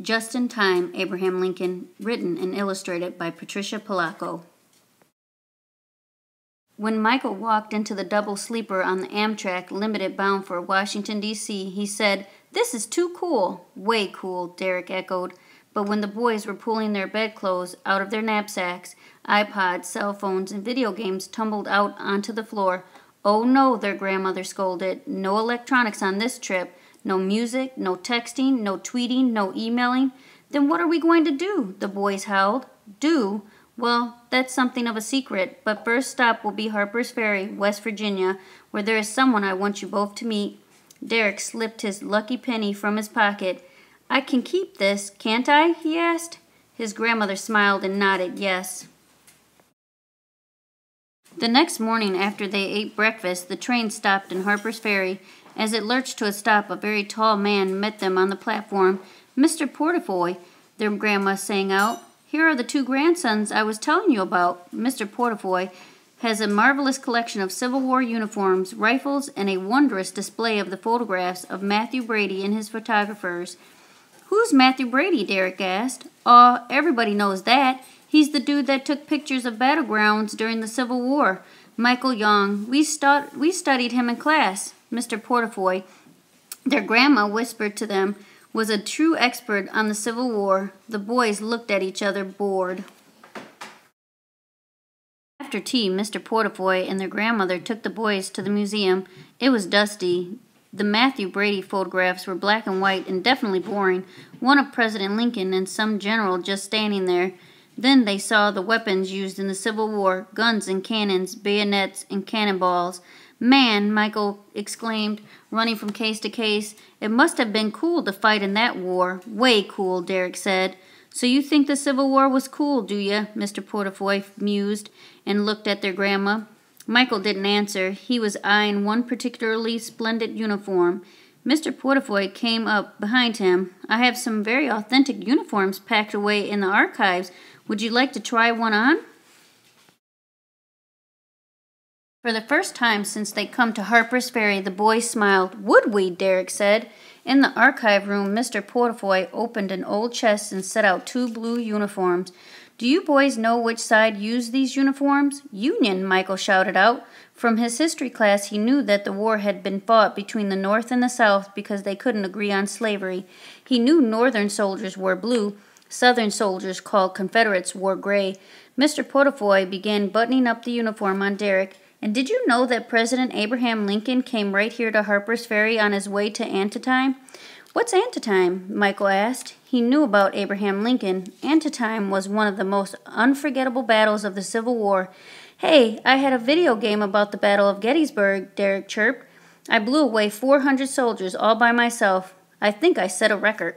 Just in Time, Abraham Lincoln, written and illustrated by Patricia Polacco. When Michael walked into the double sleeper on the Amtrak Limited bound for Washington, D.C., he said, "This is too cool." "Way cool," Derek echoed. But when the boys were pulling their bedclothes out of their knapsacks, iPods, cell phones, and video games tumbled out onto the floor. "Oh no," their grandmother scolded. "No electronics on this trip. No music, no texting, no tweeting, no emailing." "Then what are we going to do?" the boys howled. "Do? Well, that's something of a secret, but first stop will be Harper's Ferry, West Virginia, where there is someone I want you both to meet." Derek slipped his lucky penny from his pocket. "I can keep this, can't I?" he asked. His grandmother smiled and nodded yes. The next morning after they ate breakfast, the train stopped in Harper's Ferry. As it lurched to a stop, a very tall man met them on the platform. "Mr. Portafoy," their grandma sang out, "here are the two grandsons I was telling you about. Mr. Portafoy has a marvelous collection of Civil War uniforms, rifles, and a wondrous display of the photographs of Matthew Brady and his photographers." "Who's Matthew Brady?" Derek asked. "Aw, everybody knows that. He's the dude that took pictures of battlegrounds during the Civil War. Michael Young. We studied him in class." Mr. Portafoy, their grandma whispered to them, was a true expert on the Civil War. The boys looked at each other, bored. After tea, Mr. Portafoy and their grandmother took the boys to the museum. It was dusty. The Matthew Brady photographs were black and white and definitely boring, one of President Lincoln and some general just standing there. Then they saw the weapons used in the Civil War, guns and cannons, bayonets and cannonballs. "Man," Michael exclaimed, running from case to case, "it must have been cool to fight in that war." "Way cool," Derek said. "So you think the Civil War was cool, do you?" Mr. Portafoy mused and looked at their grandma. Michael didn't answer. He was eyeing one particularly splendid uniform. Mr. Portafoy came up behind him. "I have some very authentic uniforms packed away in the archives. Would you like to try one on?" For the first time since they'd come to Harper's Ferry, the boys smiled. "Would we?" Derek said. In the archive room, Mr. Portafoy opened an old chest and set out two blue uniforms. "Do you boys know which side used these uniforms?" "Union," Michael shouted out. From his history class, he knew that the war had been fought between the North and the South because they couldn't agree on slavery. He knew Northern soldiers wore blue. Southern soldiers, called Confederates, wore gray. Mr. Portafoy began buttoning up the uniform on Derek. "And did you know that President Abraham Lincoln came right here to Harper's Ferry on his way to Antietam?" "What's Antietam?" Michael asked. He knew about Abraham Lincoln. Antietam was one of the most unforgettable battles of the Civil War. "Hey, I had a video game about the Battle of Gettysburg," Derek chirped. "I blew away 400 soldiers all by myself. I think I set a record."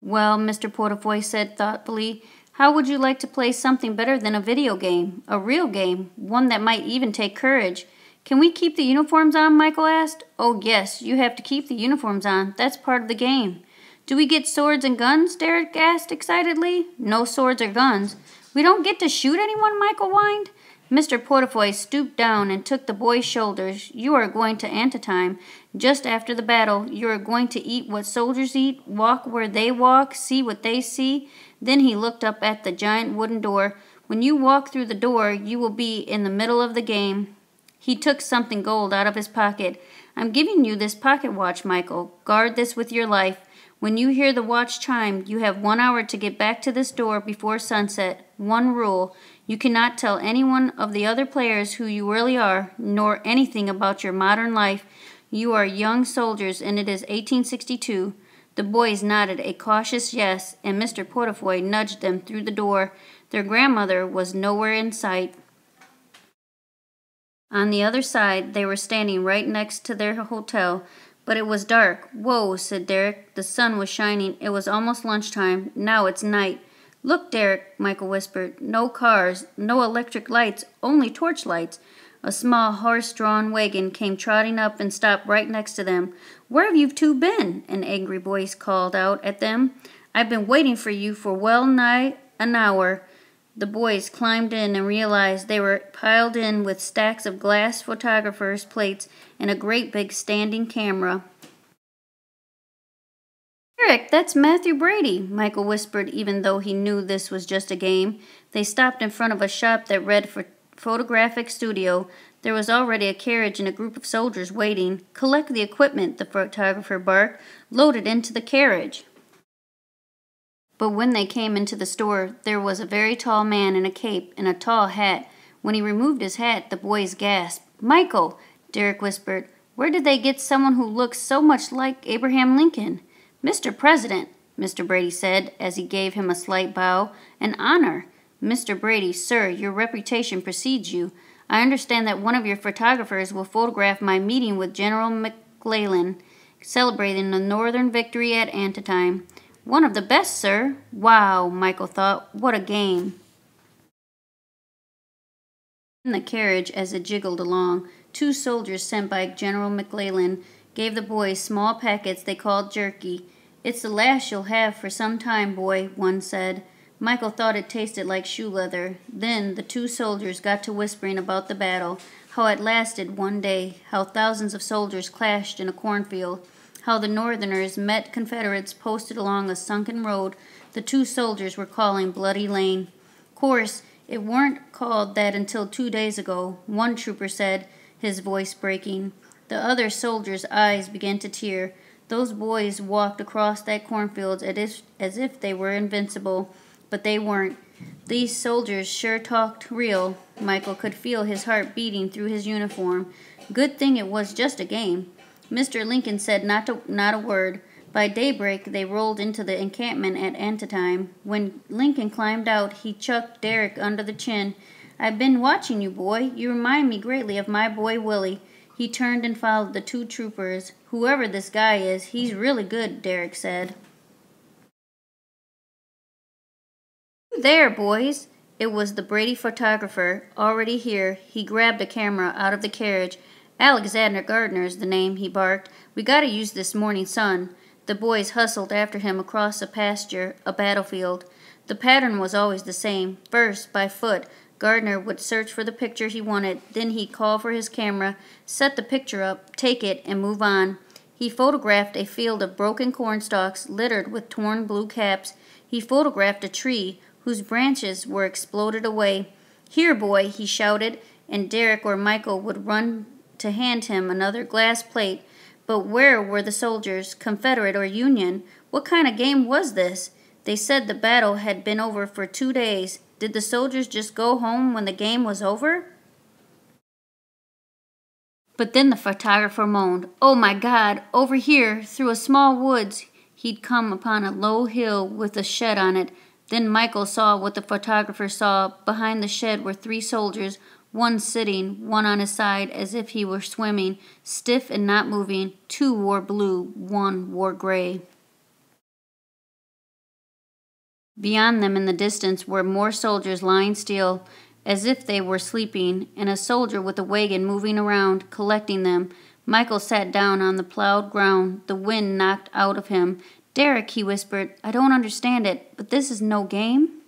"Well," Mr. Portafoy said thoughtfully, "how would you like to play something better than a video game? A real game, one that might even take courage." "Can we keep the uniforms on?" Michael asked. "Oh, yes, you have to keep the uniforms on. That's part of the game." "Do we get swords and guns?" Derek asked excitedly. "No swords or guns." "We don't get to shoot anyone?" Michael whined. Mr. Portafoy stooped down and took the boy's shoulders. "You are going to Antietam. Just after the battle, you are going to eat what soldiers eat, walk where they walk, see what they see." Then he looked up at the giant wooden door. "When you walk through the door, you will be in the middle of the game." He took something gold out of his pocket. "I'm giving you this pocket watch, Michael. Guard this with your life. When you hear the watch chime, you have 1 hour to get back to this door before sunset. One rule: you cannot tell anyone of the other players who you really are, nor anything about your modern life. You are young soldiers, and it is 1862. The boys nodded a cautious yes, and Mr. Portafoy nudged them through the door. Their grandmother was nowhere in sight. On the other side, they were standing right next to their hotel, but it was dark. "Whoa," said Derek. The sun was shining. It was almost lunchtime. Now it's night. "Look, Derek," Michael whispered. "No cars, no electric lights, only torchlights." A small horse-drawn wagon came trotting up and stopped right next to them. "Where have you two been?" an angry voice called out at them. "I've been waiting for you for well nigh an hour." The boys climbed in and realized they were piled in with stacks of glass photographers' plates and a great big standing camera. Derek, that's Matthew Brady, Michael whispered, even though he knew this was just a game. They stopped in front of a shop that read for photographic studio. There was already a carriage and a group of soldiers waiting. Collect the equipment, the photographer barked. Load it into the carriage. But when they came into the store, there was a very tall man in a cape and a tall hat. When he removed his hat, the boys gasped. Michael, Derek whispered, where did they get someone who looks so much like Abraham Lincoln? Mr. President, Mr. Brady said as he gave him a slight bow. An honor. Mr. Brady, sir, your reputation precedes you. I understand that one of your photographers will photograph my meeting with General McClellan, celebrating the Northern victory at Antietam. One of the best, sir. Wow, Michael thought. What a game. In the carriage, as it jiggled along, 2 soldiers sent by General McClellan gave the boys small packets they called jerky. It's the last you'll have for some time, boy, one said. Michael thought it tasted like shoe leather. Then the 2 soldiers got to whispering about the battle, how it lasted one day, how thousands of soldiers clashed in a cornfield, how the Northerners met Confederates posted along a sunken road the 2 soldiers were calling Bloody Lane. Course, it weren't called that until 2 days ago, one trooper said, his voice breaking. The other soldiers' eyes began to tear. Those boys walked across that cornfield as if they were invincible, but they weren't. These soldiers sure talked real. Michael could feel his heart beating through his uniform. Good thing it was just a game. Mr. Lincoln said not a word. By daybreak, they rolled into the encampment at Antietam. When Lincoln climbed out, he chucked Derek under the chin. I've been watching you, boy. You remind me greatly of my boy Willie. He turned and followed the 2 troopers. Whoever this guy is, he's really good, Derek said. There, boys. It was the Brady photographer, already here. He grabbed a camera out of the carriage. Alexander Gardner's the name, he barked. We gotta use this morning sun. The boys hustled after him across a pasture, a battlefield. The pattern was always the same. First, by foot, Gardner would search for the picture he wanted. Then he'd call for his camera, set the picture up, take it, and move on. He photographed a field of broken cornstalks littered with torn blue caps. He photographed a tree whose branches were exploded away. Here, boy, he shouted, and Derek or Michael would run to hand him another glass plate. But where were the soldiers, Confederate or Union? What kind of game was this? They said the battle had been over for 2 days. Did the soldiers just go home when the game was over? But then the photographer moaned, Oh my God, over here, through a small woods. He'd come upon a low hill with a shed on it. Then Michael saw what the photographer saw. Behind the shed were 3 soldiers, one sitting, one on his side, as if he were swimming, stiff and not moving. 2 wore blue, 1 wore gray. Beyond them in the distance were more soldiers lying still, as if they were sleeping, and a soldier with a wagon moving around, collecting them. Michael sat down on the plowed ground, the wind knocked out of him. Derek, he whispered, I don't understand it, but this is no game?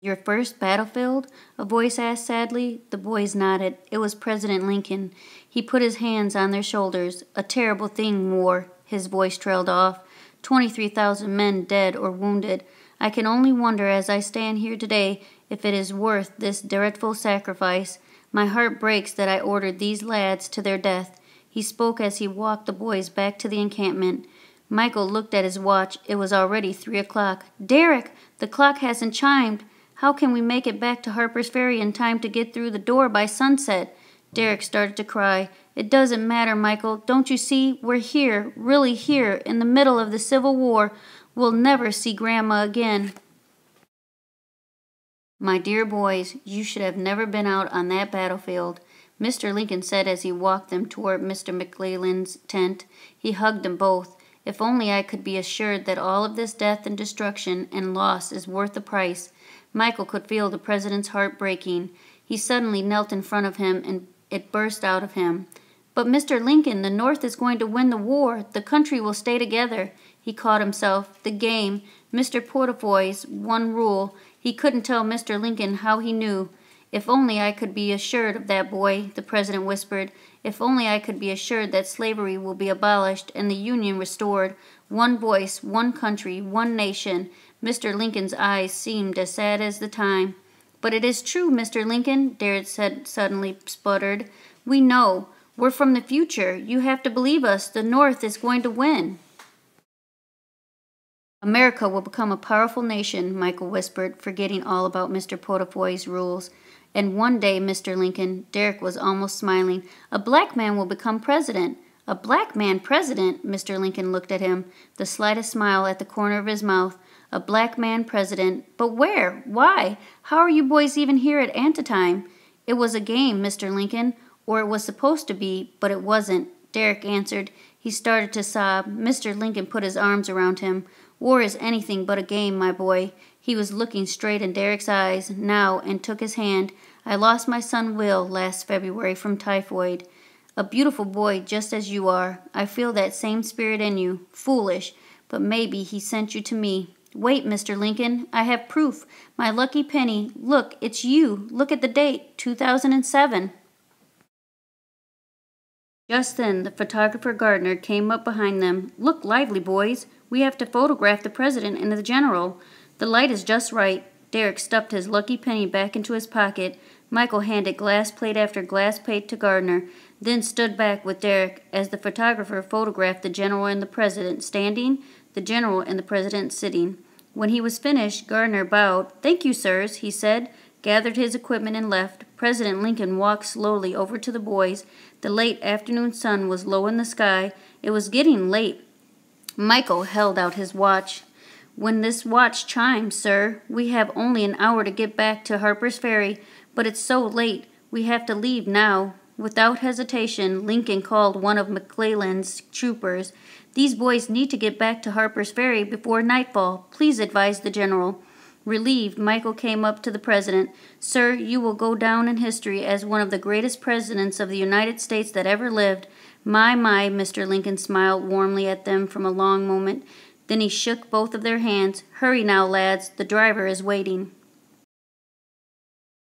Your first battlefield? A voice asked sadly. The boys nodded. It was President Lincoln. He put his hands on their shoulders. A terrible thing, war. His voice trailed off. 23,000 men dead or wounded. I can only wonder as I stand here today if it is worth this dreadful sacrifice. My heart breaks that I ordered these lads to their death. He spoke as he walked the boys back to the encampment. Michael looked at his watch. It was already 3 o'clock. Derek, the clock hasn't chimed. How can we make it back to Harper's Ferry in time to get through the door by sunset? Derek started to cry. It doesn't matter, Michael. Don't you see? We're here, really here, in the middle of the Civil War. We'll never see Grandma again. My dear boys, you should have never been out on that battlefield, Mr. Lincoln said as he walked them toward Mr. McClellan's tent. He hugged them both. If only I could be assured that all of this death and destruction and loss is worth the price. Michael could feel the president's heart breaking. He suddenly knelt in front of him, and it burst out of him. But Mr. Lincoln, the North is going to win the war. The country will stay together. He caught himself. The game, Mr. Portafoy's one rule. He couldn't tell Mr. Lincoln how he knew. If only I could be assured of that, boy, the president whispered. If only I could be assured that slavery will be abolished and the Union restored. One voice, one country, one nation. Mr. Lincoln's eyes seemed as sad as the time. But it is true, Mr. Lincoln, Derek said, suddenly sputtered. We know. We're from the future. You have to believe us. The North is going to win. America will become a powerful nation, Michael whispered, forgetting all about Mr. Potifoy's rules. And one day, Mr. Lincoln, Derek was almost smiling, a black man will become president. A black man president? Mr. Lincoln looked at him, the slightest smile at the corner of his mouth. A black man president? But where? Why? How are you boys even here at Antietam? It was a game, Mr. Lincoln, or it was supposed to be, but it wasn't, Derek answered. He started to sob. Mr. Lincoln put his arms around him. War is anything but a game, my boy. He was looking straight in Derek's eyes now and took his hand. I lost my son Will last February from typhoid. A beautiful boy just as you are. I feel that same spirit in you. Foolish, but maybe he sent you to me. Wait, Mr. Lincoln, I have proof. My lucky penny. Look, it's you. Look at the date, 2007. Just then the photographer Gardner came up behind them. Look lively, boys. We have to photograph the president and the general. The light is just right. Derek stuffed his lucky penny back into his pocket. Michael handed glass plate after glass plate to Gardner, then stood back with Derek as the photographer photographed the general and the president standing, the general and the president sitting. When he was finished, Gardner bowed. Thank you, sirs, he said, gathered his equipment and left. President Lincoln walked slowly over to the boys. The late afternoon sun was low in the sky. It was getting late. Michael held out his watch. When this watch chimes, sir, we have only an hour to get back to Harper's Ferry, but it's so late, we have to leave now. Without hesitation, Lincoln called one of McClellan's troopers. These boys need to get back to Harper's Ferry before nightfall. Please advise the general. Relieved, Michael came up to the president. Sir, you will go down in history as one of the greatest presidents of the United States that ever lived. My, Mr. Lincoln smiled warmly at them from a long moment. Then he shook both of their hands. Hurry now, lads, the driver is waiting.